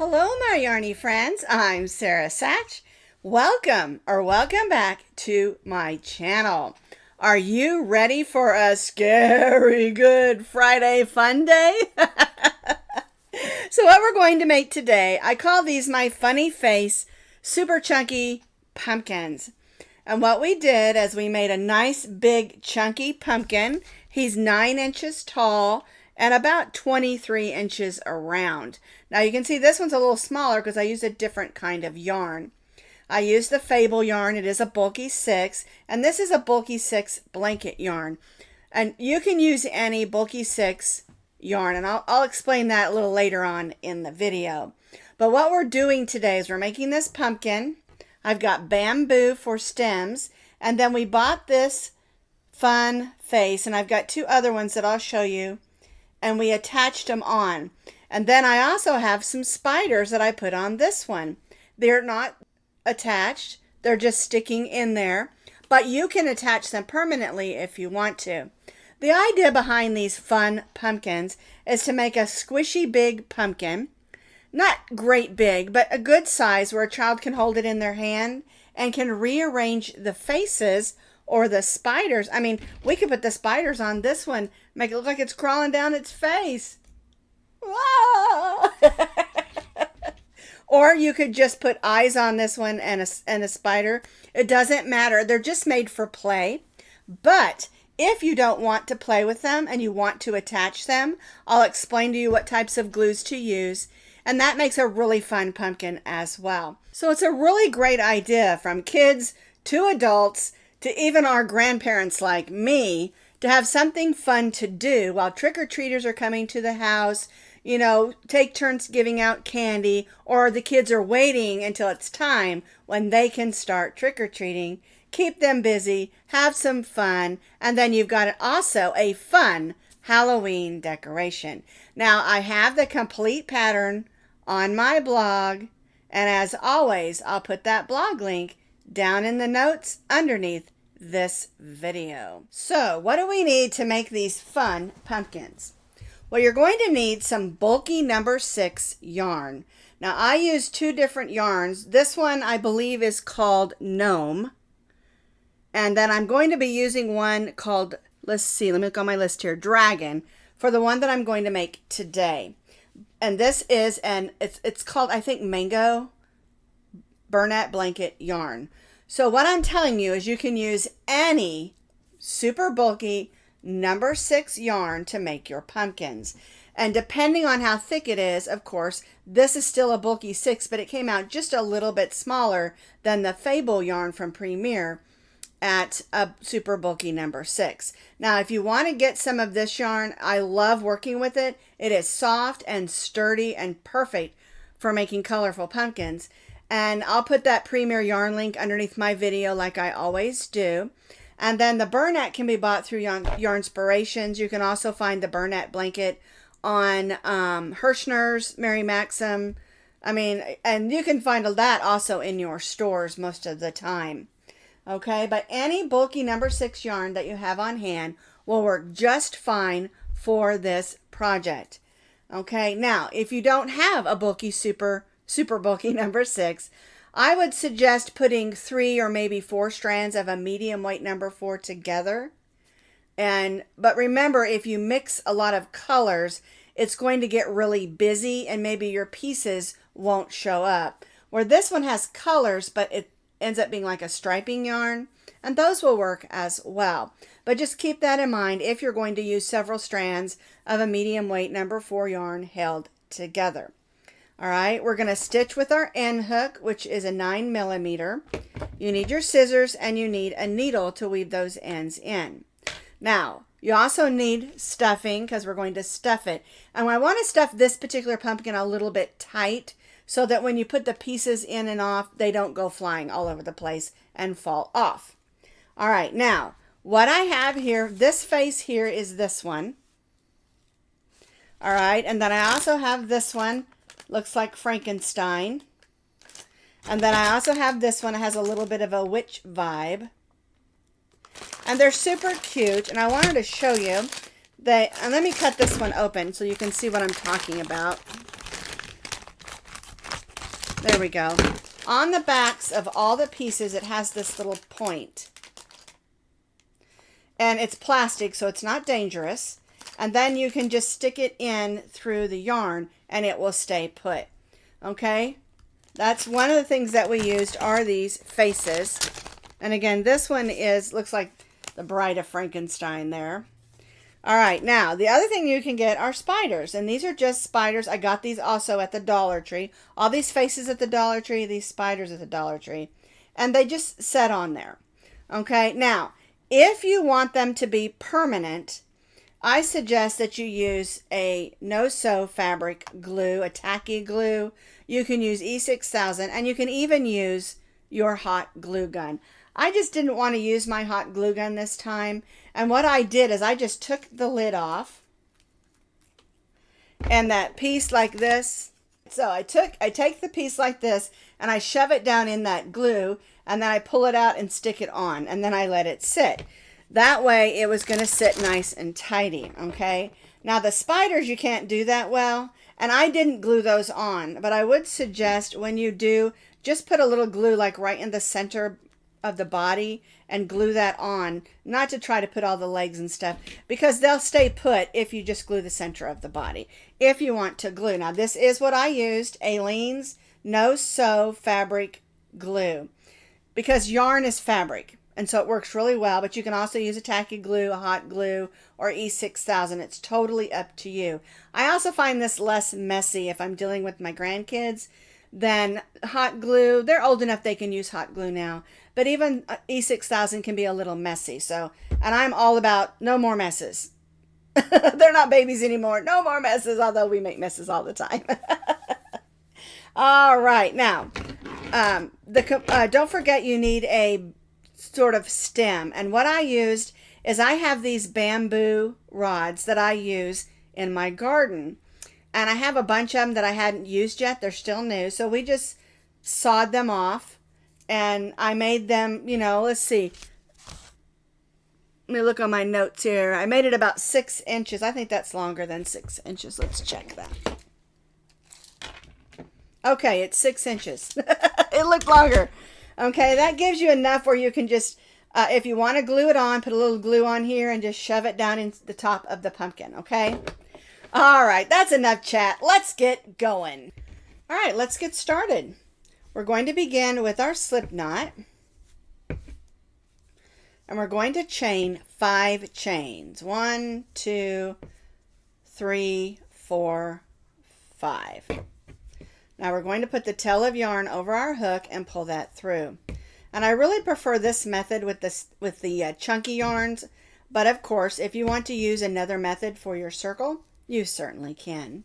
Hello, my yarny friends. I'm Sara Sach. Welcome back to my channel. Are you ready for a scary good Friday fun day? So what we're going to make today, I call these my funny face super chunky pumpkins. And what we did is we made a nice big chunky pumpkin. He's 9 inches tall and about 23 inches around. Now you can see this one's a little smaller because I used a different kind of yarn. I used the Fable yarn. It is a bulky 6, and this is a bulky 6 blanket yarn. And you can use any bulky 6 yarn, and I'll explain that a little later on in the video. But what we're doing today is we're making this pumpkin. I've got bamboo for stems, and then we bought this fun face, and I've got 2 other ones that I'll show you, and we attached them on. And then I also have some spiders that I put on this one. They're not attached, they're just sticking in there, but you can attach them permanently if you want to. The idea behind these fun pumpkins is to make a squishy big pumpkin. Not great big, but a good size where a child can hold it in their hand and can rearrange the faces or the spiders. I mean, we could put the spiders on this one, make it look like it's crawling down its face. Whoa! Or you could just put eyes on this one and a spider. It doesn't matter. They're just made for play. But if you don't want to play with them and you want to attach them, I'll explain to you what types of glues to use. And that makes a really fun pumpkin as well. So it's a really great idea from kids to adults to even our grandparents like me to have something fun to do while trick-or-treaters are coming to the house. You know, take turns giving out candy, or the kids are waiting until it's time when they can start trick-or-treating. Keep them busy, have some fun, and then you've got also a fun Halloween decoration. Now, I have the complete pattern on my blog, and as always, I'll put that blog link down in the notes underneath this video. So, what do we need to make these fun pumpkins? Well, you're going to need some bulky number 6 yarn. Now, I use 2 different yarns. This one, I believe, is called Gnome. And then I'm going to be using one called, let's see, let me look on my list here, Dragon, for the one that I'm going to make today. And this is it's called, I think, Mango Bernat blanket yarn. So what I'm telling you is you can use any super bulky number 6 yarn to make your pumpkins. And depending on how thick it is, of course, this is still a bulky 6, but it came out just a little bit smaller than the Fable yarn from Premier at a super bulky number 6. Now, if you want to get some of this yarn, I love working with it. It is soft and sturdy and perfect for making colorful pumpkins. And I'll put that Premier yarn link underneath my video like I always do. And then the Bernat can be bought through Yarnspirations. You can also find the Bernat blanket on Hirschner's, Mary Maxim. I mean, and you can find that also in your stores most of the time. Okay, but any bulky number 6 yarn that you have on hand will work just fine for this project. Okay, now if you don't have a bulky super bulky number 6, I would suggest putting 3 or maybe 4 strands of a medium weight number 4 together. But remember, if you mix a lot of colors, it's going to get really busy and maybe your pieces won't show up. Where this one has colors, but it ends up being like a striping yarn, and those will work as well. But just keep that in mind if you're going to use several strands of a medium weight number 4 yarn held together. All right, we're going to stitch with our end hook, which is a 9mm. You need your scissors and you need a needle to weave those ends in. Now, you also need stuffing because we're going to stuff it. And I want to stuff this particular pumpkin a little bit tight so that when you put the pieces in and off, they don't go flying all over the place and fall off. All right, now, what I have here, this face here is this one. All right, and then I also have this one. Looks like Frankenstein. And then I also have this one. It has a little bit of a witch vibe. And they're super cute. And I wanted to show you that. And let me cut this one open so you can see what I'm talking about. There we go. On the backs of all the pieces, it has this little point. And it's plastic, so it's not dangerous. And then you can just stick it in through the yarn and it will stay put. Okay? That's one of the things that we used are these faces. And again, this one looks like the Bride of Frankenstein there. All right, now the other thing you can get are spiders, and these are just spiders. I got these also at the Dollar Tree. All these faces at the Dollar Tree, these spiders at the Dollar Tree, and they just set on there. Okay, now if you want them to be permanent, I suggest that you use a no-sew fabric glue, a tacky glue. You can use E6000, and you can even use your hot glue gun. I just didn't want to use my hot glue gun this time. And what I did is I just took the lid off. And that piece like this. So I take the piece like this and I shove it down in that glue. And then I pull it out and stick it on. And then I let it sit. That way it was going to sit nice and tidy. Okay. Now the spiders you can't do that well. And I didn't glue those on. But I would suggest when you do, just put a little glue like right in the center of the body and glue that on, not to try to put all the legs and stuff, because they'll stay put if you just glue the center of the body if you want to glue. Now this is what I used, Aleene's no sew fabric glue, because yarn is fabric and so it works really well. But you can also use a tacky glue, a hot glue, or E6000. It's totally up to you. I also find this less messy if I'm dealing with my grandkids than hot glue. They're old enough they can use hot glue now. But even E6000 can be a little messy. So, and I'm all about no more messes. They're not babies anymore. No more messes, although we make messes all the time. All right. Now, don't forget you need a sort of stem. And what I used is I have these bamboo rods that I use in my garden. And I have a bunch of them that I hadn't used yet. They're still new. So we just sawed them off. And I made them, you know, let's see. Let me look on my notes here. I made it about 6 inches. I think that's longer than 6 inches. Let's check that. Okay, it's 6 inches. It looked longer. Okay, that gives you enough where you can just, if you want to glue it on, put a little glue on here and just shove it down in the top of the pumpkin, okay? All right, that's enough chat. Let's get going. All right, let's get started. We're going to begin with our slip knot. And we're going to chain 5 chains. 1, 2, 3, 4, 5. Now we're going to put the tail of yarn over our hook and pull that through. And I really prefer this method with the chunky yarns. But of course, if you want to use another method for your circle, you certainly can.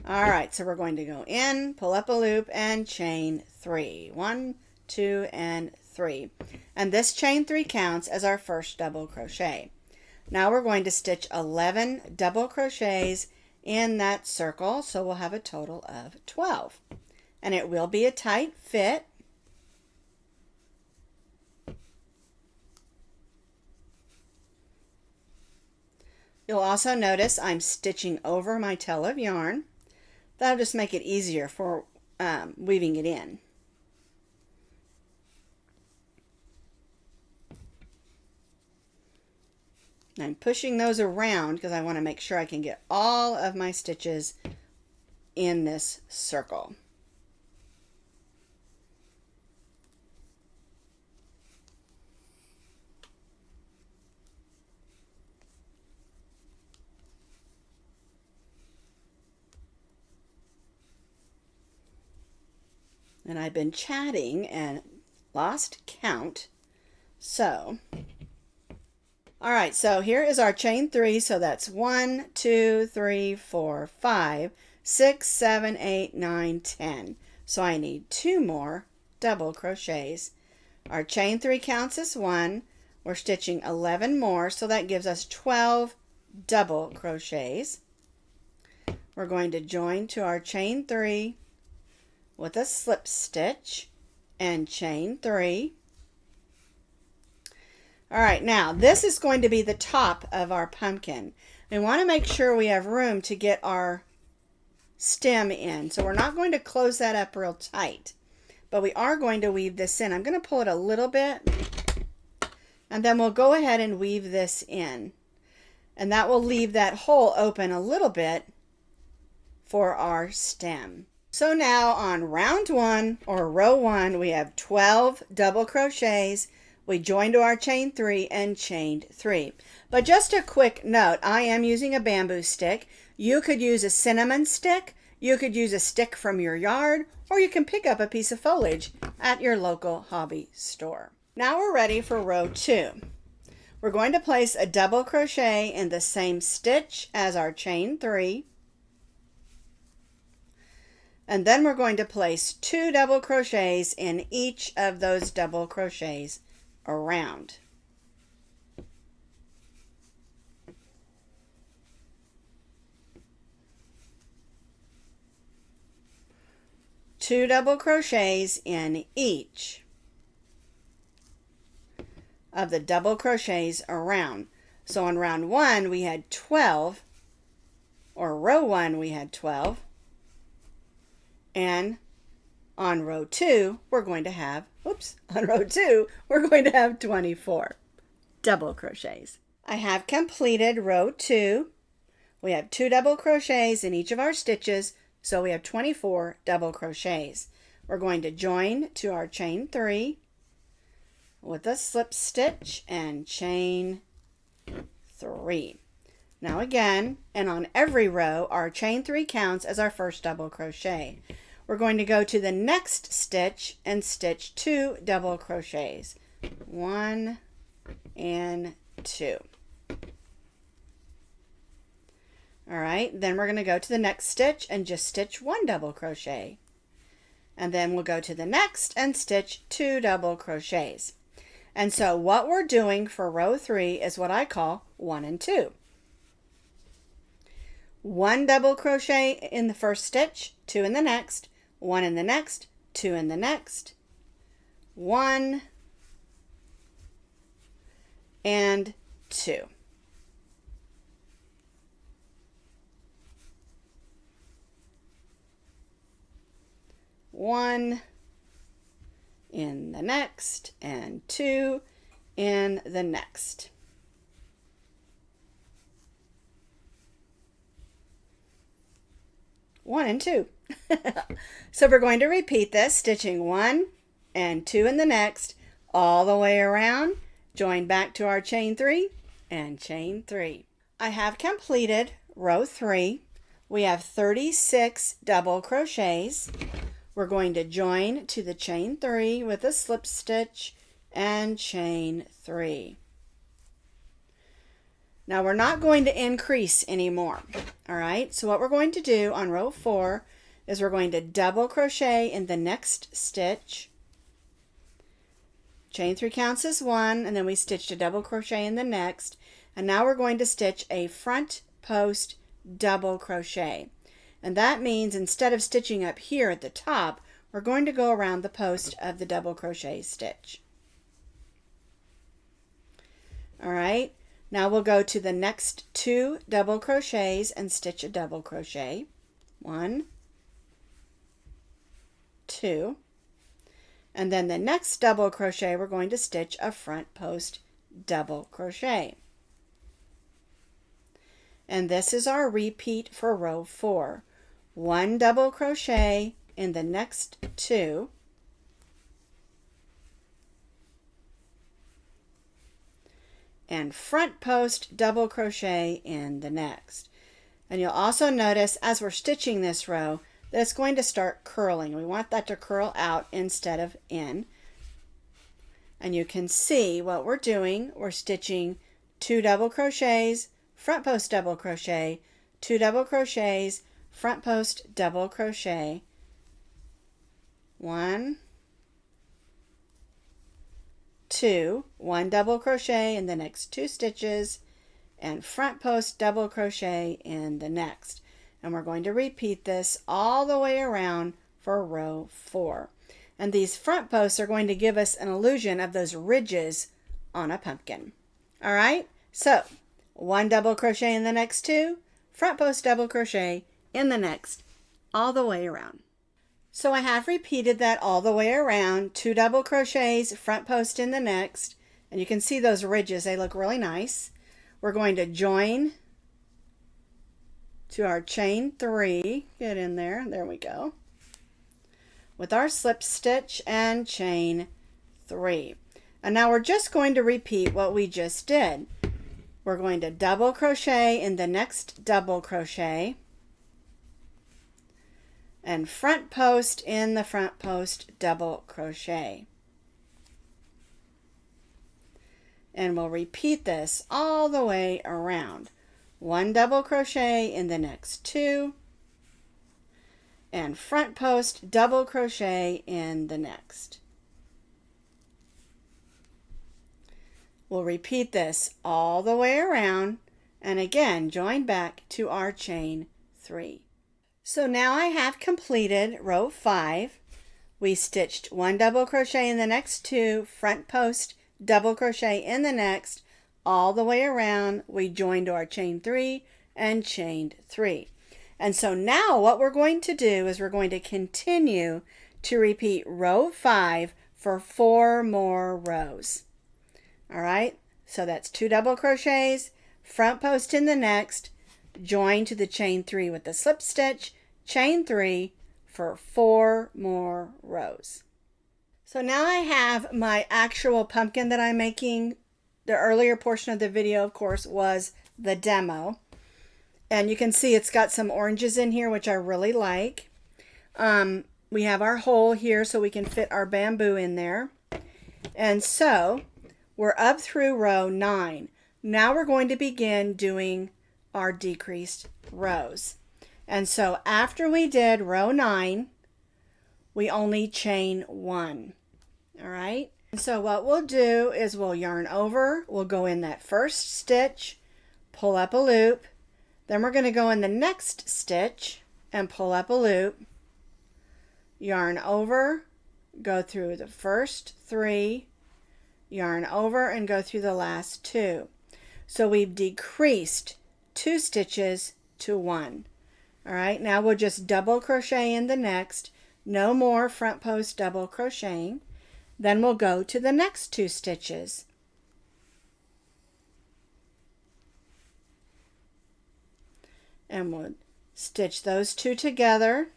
All right, so we're going to go in, pull up a loop, and chain 3. 1, 2, and 3. And this chain 3 counts as our first double crochet. Now we're going to stitch 11 double crochets in that circle, so we'll have a total of 12. And it will be a tight fit. You'll also notice I'm stitching over my tail of yarn. That'll just make it easier for weaving it in. I'm pushing those around because I want to make sure I can get all of my stitches in this circle. And I've been chatting and lost count. So, all right, so here is our chain 3. So that's 1, 2, 3, 4, 5, 6, 7, 8, 9, 10. So I need 2 more double crochets. Our chain 3 counts as 1. We're stitching 11 more, so that gives us 12 double crochets. We're going to join to our chain 3 with a slip stitch and chain 3. All right, now this is going to be the top of our pumpkin. We want to make sure we have room to get our stem in. So we're not going to close that up real tight, but we are going to weave this in. I'm going to pull it a little bit, and then we'll go ahead and weave this in. And that will leave that hole open a little bit for our stem. So now on round 1 or row 1, we have 12 double crochets. We joined to our chain 3 and chained 3. But just a quick note, I am using a bamboo stick. You could use a cinnamon stick, you could use a stick from your yard, or you can pick up a piece of foliage at your local hobby store. Now we're ready for row 2. We're going to place a double crochet in the same stitch as our chain 3. And then we're going to place 2 double crochets in each of those double crochets around. Two double crochets in each of the double crochets around. So on round 1 we had 12, or row 1 we had 12, and on row 2 we're going to have, on row 2 we're going to have 24 double crochets. I have completed row 2. We have 2 double crochets in each of our stitches, so we have 24 double crochets. We're going to join to our chain 3 with a slip stitch and chain 3. Now again, and on every row, our chain 3 counts as our first double crochet. We're going to go to the next stitch and stitch 2 double crochets. 1 and 2. All right, then we're going to go to the next stitch and just stitch 1 double crochet. And then we'll go to the next and stitch 2 double crochets. And so what we're doing for row 3 is what I call 1 and 2. 1 double crochet in the first stitch, 2 in the next, 1 in the next, 2 in the next, 1 and 2. One in the next and 2 in the next. One and 2. So we're going to repeat this, stitching 1 and 2 in the next, all the way around, join back to our chain 3 and chain 3. I have completed row 3. We have 36 double crochets. We're going to join to the chain 3 with a slip stitch and chain 3. Now we're not going to increase anymore. All right, so what we're going to do on row 4 is we're going to double crochet in the next stitch. Chain 3 counts as 1, and then we stitched a double crochet in the next. And now we're going to stitch a front post double crochet. And that means instead of stitching up here at the top, we're going to go around the post of the double crochet stitch. All right, now we'll go to the next 2 double crochets and stitch a double crochet. 1, 2, and then the next double crochet we're going to stitch a front post double crochet. And this is our repeat for row 4. 1 double crochet in the next 2, and front post double crochet in the next. And you'll also notice as we're stitching this row that it's going to start curling. We want that to curl out instead of in. And you can see what we're doing. We're stitching 2 double crochets, front post double crochet, 2 double crochets, front post double crochet, 1, 2, 1 double crochet in the next 2 stitches, and front post double crochet in the next. And we're going to repeat this all the way around for row 4. And these front posts are going to give us an illusion of those ridges on a pumpkin. All right, so 1 double crochet in the next 2, front post double crochet in the next, all the way around. So I have repeated that all the way around, 2 double crochets, front post in the next, and you can see those ridges, they look really nice. We're going to join to our chain 3, get in there, there we go, with our slip stitch and chain 3. And now we're just going to repeat what we just did. We're going to double crochet in the next double crochet and front post in the front post double crochet. And we'll repeat this all the way around. 1 double crochet in the next 2 and front post double crochet in the next. We'll repeat this all the way around and again join back to our chain 3. So now I have completed row 5. We stitched 1 double crochet in the next 2, front post double crochet in the next, all the way around. We joined our chain 3 and chained 3. And so now what we're going to do is we're going to continue to repeat row 5 for 4 more rows. All right, so that's 2 double crochets, front post in the next, join to the chain 3 with the slip stitch, chain 3 for 4 more rows. So now I have my actual pumpkin that I'm making. The earlier portion of the video, of course, was the demo. And you can see it's got some oranges in here, which I really like. We have our hole here so we can fit our bamboo in there. And so we're up through row 9. Now we're going to begin doing our decreased rows. And so after we did row 9, we only chain 1. All right. And so what we'll do is we'll yarn over, we'll go in that first stitch, pull up a loop, then we're going to go in the next stitch and pull up a loop, yarn over, go through the first 3, yarn over and go through the last 2. So we've decreased 2 stitches to 1. All right, now we'll just double crochet in the next, no more front post double crocheting. Then we'll go to the next 2 stitches. And we'll stitch those 2 together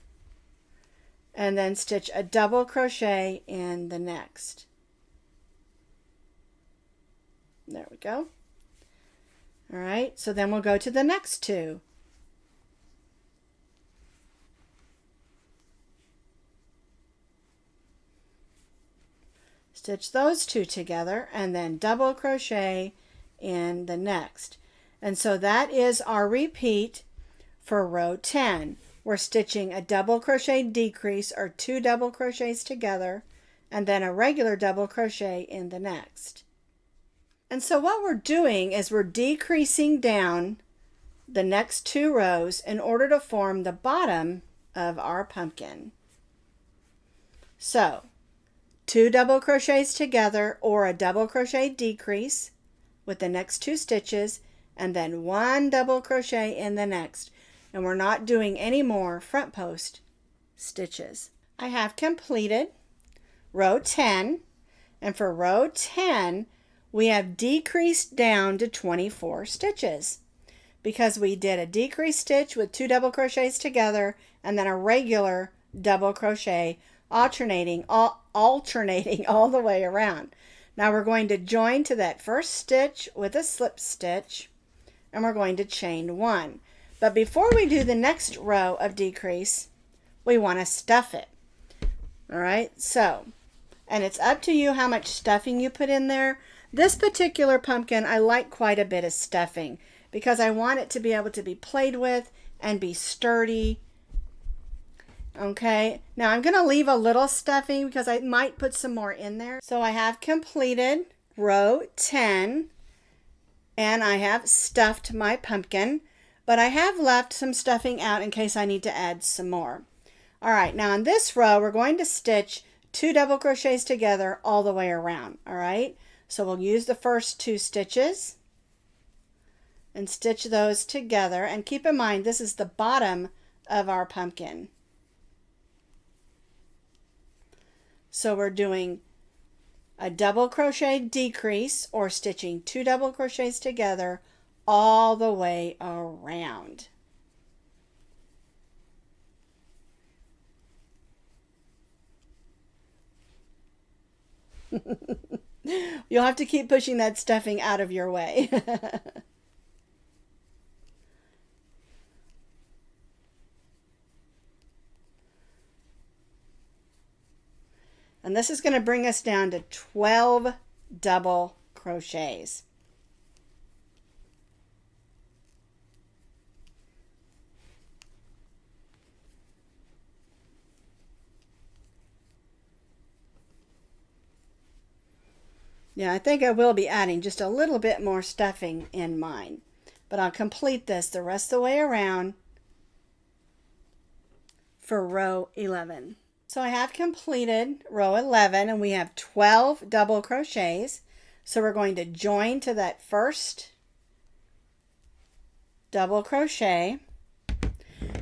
and then stitch a double crochet in the next. There we go. All right, so then we'll go to the next 2. Stitch those 2 together and then double crochet in the next. And so that is our repeat for row 10. We're stitching a double crochet decrease or 2 double crochets together and then a regular double crochet in the next. And so what we're doing is we're decreasing down the next 2 rows in order to form the bottom of our pumpkin. So 2 double crochets together or a double crochet decrease with the next 2 stitches and then 1 double crochet in the next. And we're not doing any more front post stitches. I have completed row 10, and for row 10 we have decreased down to 24 stitches because we did a decrease stitch with 2 double crochets together and then a regular double crochet alternating all the way around. Now we're going to join to that first stitch with a slip stitch and we're going to chain 1. But before we do the next row of decrease, we want to stuff it. All right, so, and it's up to you how much stuffing you put in there. This particular pumpkin, I like quite a bit of stuffing because I want it to be able to be played with and be sturdy. Okay, now I'm going to leave a little stuffing because I might put some more in there. So I have completed row 10 and I have stuffed my pumpkin, but I have left some stuffing out in case I need to add some more. All right, now in this row we're going to stitch 2 double crochets together all the way around. All right, so we'll use the first 2 stitches and stitch those together, and keep in mind this is the bottom of our pumpkin. So we're doing a double crochet decrease or stitching 2 double crochets together all the way around. You'll have to keep pushing that stuffing out of your way. And this is going to bring us down to 12 double crochets. Yeah, I think I will be adding just a little bit more stuffing in mine, but I'll complete this the rest of the way around for row 11. So I have completed row 11 and we have 12 double crochets. So we're going to join to that first double crochet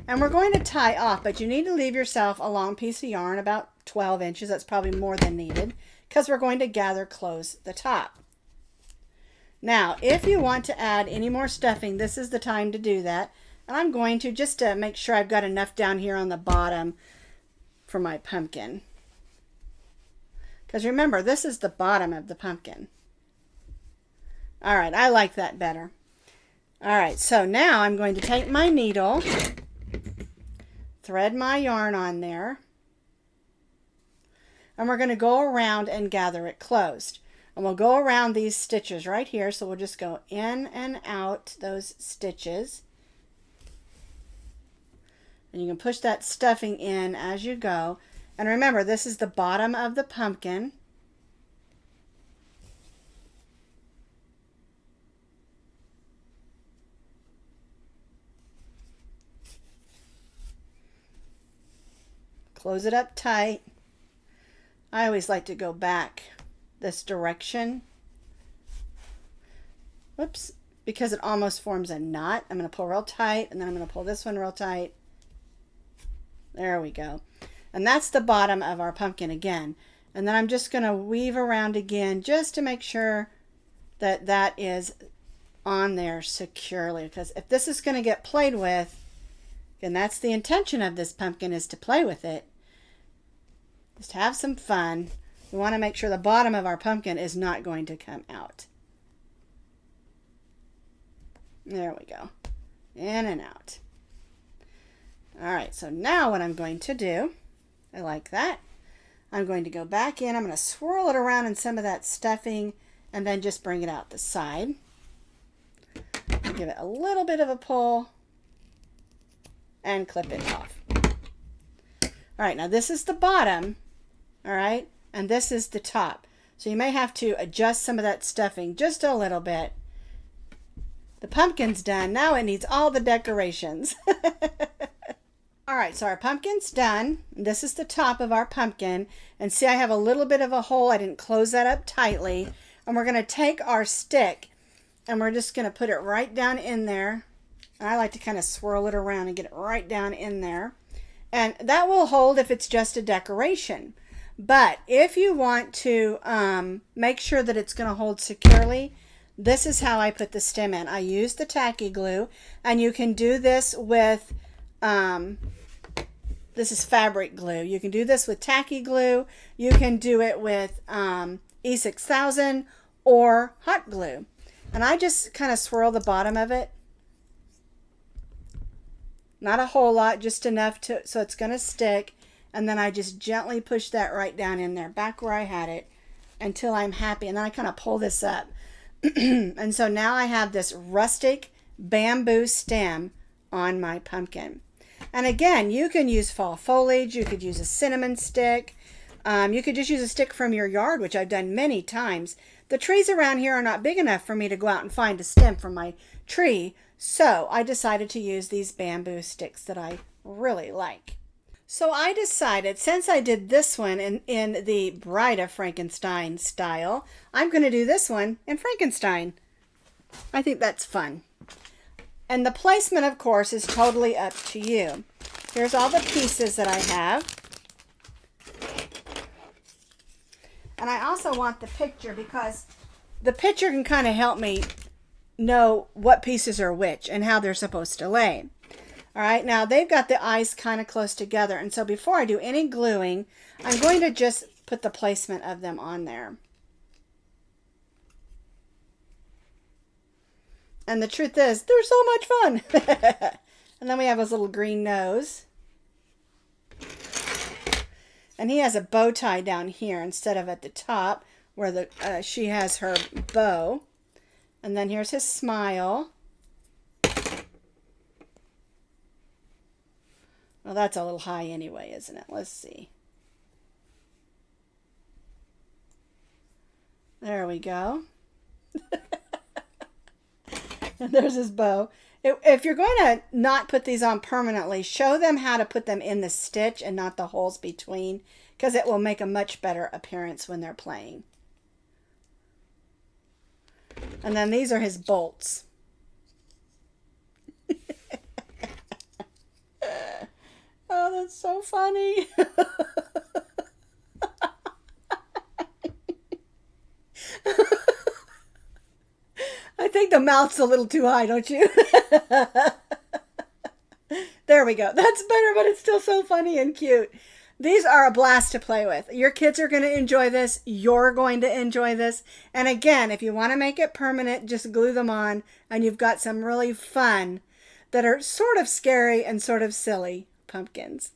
and we're going to tie off, but you need to leave yourself a long piece of yarn, about 12 inches. That's probably more than needed because we're going to gather close the top. Now, if you want to add any more stuffing, this is the time to do that. And I'm going to, just to make sure I've got enough down here on the bottom for my pumpkin. Because remember, this is the bottom of the pumpkin. All right, I like that better. All right, so now I'm going to take my needle, thread my yarn on there, and we're going to go around and gather it closed. And we'll go around these stitches right here, so we'll just go in and out those stitches. And you can push that stuffing in as you go. And remember, this is the bottom of the pumpkin. Close it up tight. I always like to go back this direction. Whoops, because it almost forms a knot. I'm going to pull real tight, and then I'm going to pull this one real tight. There we go. And that's the bottom of our pumpkin again. And then I'm just going to weave around again just to make sure that that is on there securely. Because if this is going to get played with, and that's the intention of this pumpkin, is to play with it, just have some fun. We want to make sure the bottom of our pumpkin is not going to come out. There we go. In and out. All right, so now what I'm going to do, I like that. I'm going to go back in. I'm going to swirl it around in some of that stuffing and then just bring it out the side. Give it a little bit of a pull and clip it off. All right, now this is the bottom, all right, and this is the top. So you may have to adjust some of that stuffing just a little bit. The pumpkin's done. Now it needs all the decorations. All right, so our pumpkin's done. This is the top of our pumpkin. And see, I have a little bit of a hole. I didn't close that up tightly. And we're going to take our stick and we're just going to put it right down in there. And I like to kind of swirl it around and get it right down in there. And that will hold if it's just a decoration. But if you want to make sure that it's going to hold securely, this is how I put the stem in. I use the tacky glue, and you can do this with, this is fabric glue. You can do this with tacky glue. You can do it with E6000 or hot glue. And I just kind of swirl the bottom of it. Not a whole lot, just enough so it's going to stick. And then I just gently push that right down in there, back where I had it, until I'm happy. And then I kind of pull this up. And so now I have this rustic bamboo stem on my pumpkin. And again, you can use fall foliage. You could use a cinnamon stick. You could just use a stick from your yard, which I've done many times. The trees around here are not big enough for me to go out and find a stem from my tree. So I decided to use these bamboo sticks that I really like. So I decided, since I did this one in the Bride of Frankenstein style, I'm going to do this one in Frankenstein. I think that's fun. And the placement, of course, is totally up to you. Here's all the pieces that I have. And I also want the picture because the picture can kind of help me know what pieces are which and how they're supposed to lay. All right, now they've got the eyes kind of close together. And so before I do any gluing, I'm going to just put the placement of them on there. And the truth is, they're so much fun. And then we have his little green nose. And he has a bow tie down here instead of at the top where she has her bow. And then here's his smile. Well, that's a little high anyway, isn't it? Let's see. There we go. And there's his bow. If you're going to not put these on permanently, show them how to put them in the stitch and not the holes between, because it will make a much better appearance when they're playing. And then these are his bolts. Oh, that's so funny. I think the mouth's a little too high, don't you? There we go. That's better, but it's still so funny and cute. These are a blast to play with. Your kids are going to enjoy this. You're going to enjoy this. And again, if you want to make it permanent, just glue them on, and you've got some really fun that are sort of scary and sort of silly pumpkins.